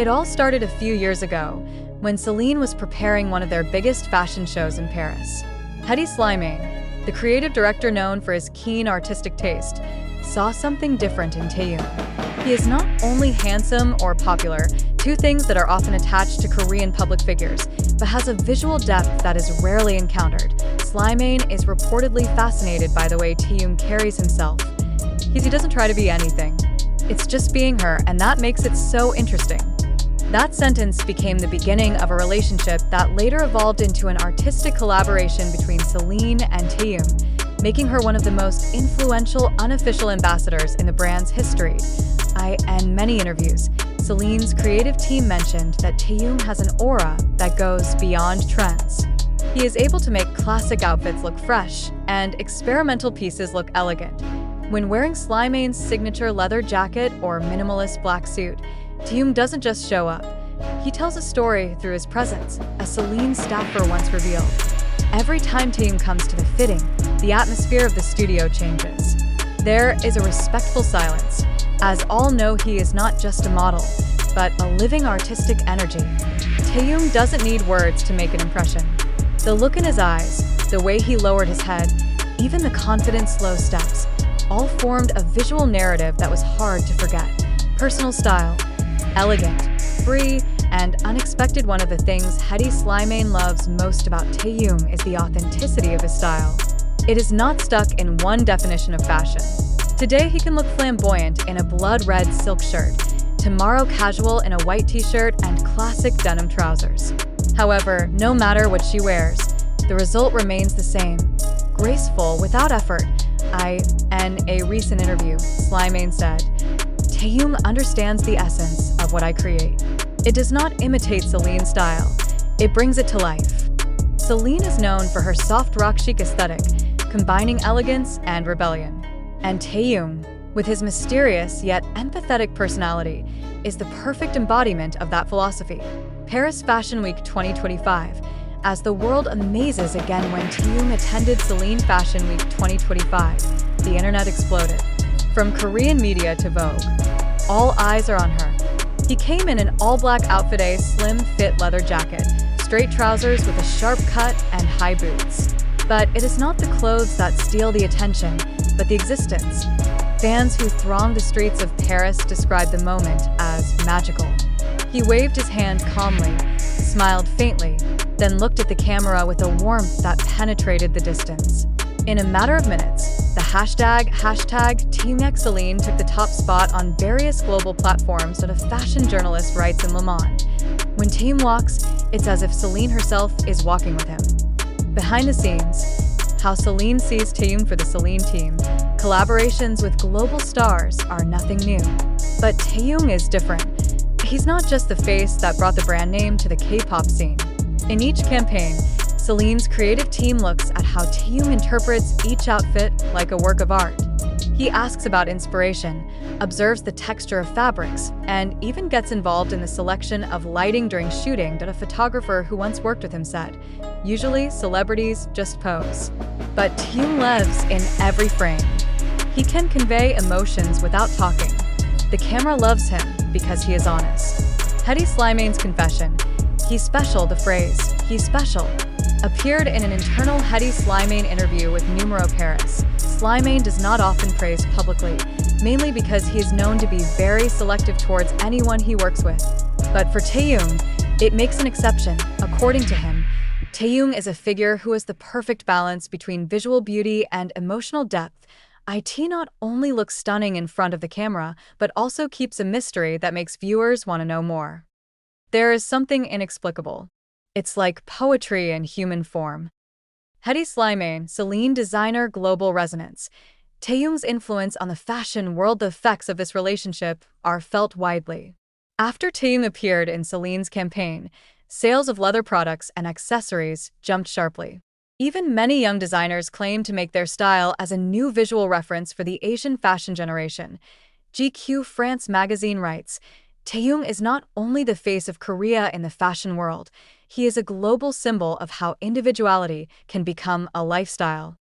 It all started a few years ago, when Celine was preparing one of their biggest fashion shows in Paris. Hedi Slimane, the creative director known for his keen artistic taste, saw something different in Taehyung. He is not only handsome or popular, two things that are often attached to Korean public figures, but has a visual depth that is rarely encountered. Slimane is reportedly fascinated by the way Taehyung carries himself. He doesn't try to be anything. It's just being her, and that makes it so interesting. That sentence became the beginning of a relationship that later evolved into an artistic collaboration between Celine and Taehyung, making her one of the most influential unofficial ambassadors in the brand's history. In many interviews, Celine's creative team mentioned that Taehyung has an aura that goes beyond trends. He is able to make classic outfits look fresh and experimental pieces look elegant. When wearing Slimane's signature leather jacket or minimalist black suit, Taehyung doesn't just show up. He tells a story through his presence, as Celine's staffer once revealed. Every time Taehyung comes to the fitting, the atmosphere of the studio changes. There is a respectful silence, as all know he is not just a model, but a living artistic energy. Taehyung doesn't need words to make an impression. The look in his eyes, the way he lowered his head, even the confident slow steps, all formed a visual narrative that was hard to forget. Personal style, elegant, free, and unexpected. One of the things Hedi Slimane loves most about Taehyung is the authenticity of his style. It is not stuck in one definition of fashion. Today he can look flamboyant in a blood-red silk shirt, tomorrow casual in a white t-shirt and classic denim trousers. However, no matter what she wears, the result remains the same. Graceful, without effort. In a recent interview, Slimane said, "Taehyung understands the essence of what I create. It does not imitate Celine's style, it brings it to life." Celine is known for her soft rock chic aesthetic, combining elegance and rebellion. And Taehyung, with his mysterious yet empathetic personality, is the perfect embodiment of that philosophy. Paris Fashion Week 2025. As the world amazes again when Taehyung attended Celine Fashion Week 2025, the internet exploded. From Korean media to Vogue, all eyes are on her. He came in an all-black outfit, a slim-fit leather jacket, straight trousers with a sharp cut, and high boots. But it is not the clothes that steal the attention, but the existence. Fans who thronged the streets of Paris described the moment as magical. He waved his hand calmly, smiled faintly, then looked at the camera with a warmth that penetrated the distance. In a matter of minutes, the hashtag #TeamXCeline took the top spot on various global platforms that a fashion journalist writes in Le Monde. When Taehyung walks, it's as if Celine herself is walking with him. Behind the scenes, how Celine sees Taehyung for the Celine team. Collaborations with global stars are nothing new. But Taehyung is different. He's not just the face that brought the brand name to the K-pop scene. In each campaign, Celine's creative team looks at how Taehyung interprets each outfit like a work of art. He asks about inspiration, observes the texture of fabrics, and even gets involved in the selection of lighting during shooting that a photographer who once worked with him said. Usually, celebrities just pose. But Taehyung lives in every frame. He can convey emotions without talking. The camera loves him because he is honest. Hedi Slimane's confession, "He's special," the phrase, "he's special," appeared in an internal Hedi Slimane interview with Numero Paris. Slimane does not often praise publicly, mainly because he is known to be very selective towards anyone he works with. But for Taehyung, it makes an exception. According to him, Taehyung is a figure who has the perfect balance between visual beauty and emotional depth. It not only looks stunning in front of the camera, but also keeps a mystery that makes viewers want to know more. There is something inexplicable. It's like poetry in human form. Hedi Slimane, Celine designer global resonance. Taehyung's influence on the fashion world. The effects of this relationship are felt widely. After Taehyung appeared in Celine's campaign, sales of leather products and accessories jumped sharply. Even many young designers claim to make their style as a new visual reference for the Asian fashion generation. GQ France magazine writes, Taehyung is not only the face of Korea in the fashion world, he is a global symbol of how individuality can become a lifestyle.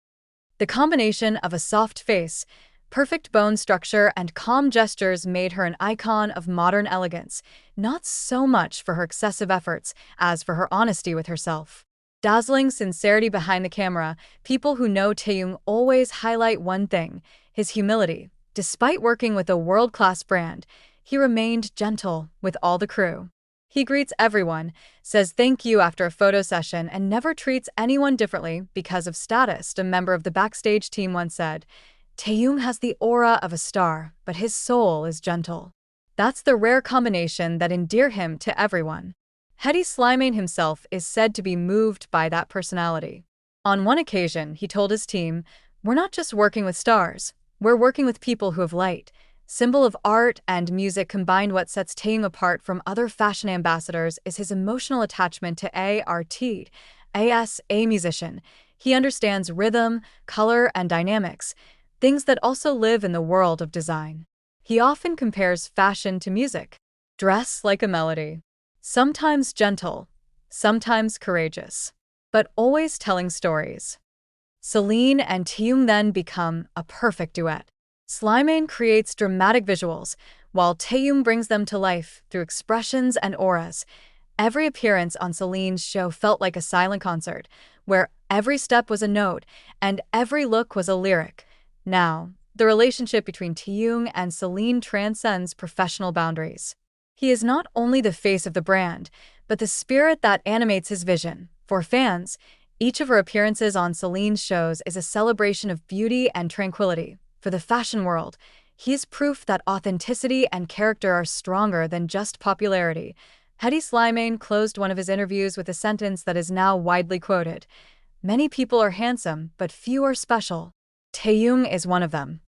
The combination of a soft face, Perfect bone structure and calm gestures made her an icon of modern elegance, not so much for her excessive efforts as for her honesty with herself. Dazzling sincerity behind the camera, people who know Taehyung always highlight one thing: his humility. Despite working with a world-class brand, he remained gentle with all the crew. He greets everyone, says thank you after a photo session, and never treats anyone differently because of status, a member of the backstage team once said. Taehyung has the aura of a star, but his soul is gentle. That's the rare combination that endear him to everyone. Hedy Slimane himself is said to be moved by that personality. On one occasion, he told his team, "We're not just working with stars, we're working with people who have light." Symbol of art and music combined. What sets Taehyung apart from other fashion ambassadors is his emotional attachment to art. As a musician, he understands rhythm, color, and dynamics, things that also live in the world of design. He often compares fashion to music. Dress like a melody. Sometimes gentle, sometimes courageous, but always telling stories. Celine and Taehyung then become a perfect duet. Slimane creates dramatic visuals, while Taehyung brings them to life through expressions and auras. Every appearance on Celine's show felt like a silent concert, where every step was a note and every look was a lyric. Now, the relationship between Taehyung and Celine transcends professional boundaries. He is not only the face of the brand, but the spirit that animates his vision. For fans, each of her appearances on Celine's shows is a celebration of beauty and tranquility. For the fashion world, he is proof that authenticity and character are stronger than just popularity. Hedy Slimane closed one of his interviews with a sentence that is now widely quoted: "Many people are handsome, but few are special. Taehyung is one of them."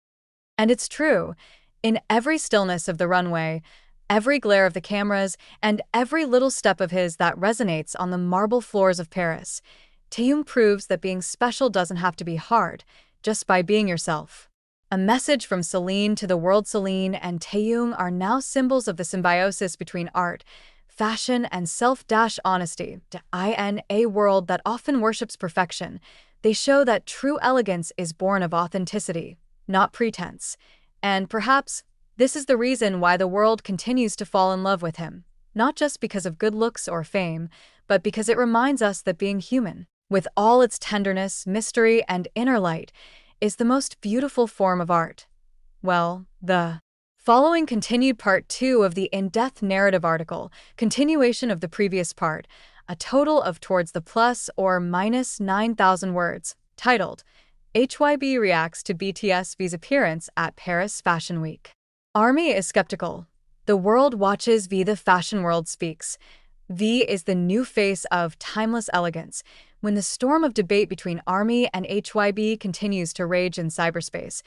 And it's true. In every stillness of the runway, every glare of the cameras, and every little step of his that resonates on the marble floors of Paris, Taehyung proves that being special doesn't have to be hard, just by being yourself. A message from Celine to the world. Celine and Taehyung are now symbols of the symbiosis between art, fashion, and self-honesty. In a world that often worships perfection, they show that true elegance is born of authenticity, not pretense. And perhaps this is the reason why the world continues to fall in love with him, not just because of good looks or fame, but because it reminds us that being human, with all its tenderness, mystery, and inner light, is the most beautiful form of art. Well, the following continued part 2 of the in-depth narrative article, continuation of the previous part, a total of towards the plus or minus 9,000 words, titled, Hybe reacts to BTS V's appearance at Paris Fashion Week. ARMY is skeptical. The world watches V. The fashion world speaks. V is the new face of timeless elegance. When the storm of debate between ARMY and Hybe continues to rage in cyberspace,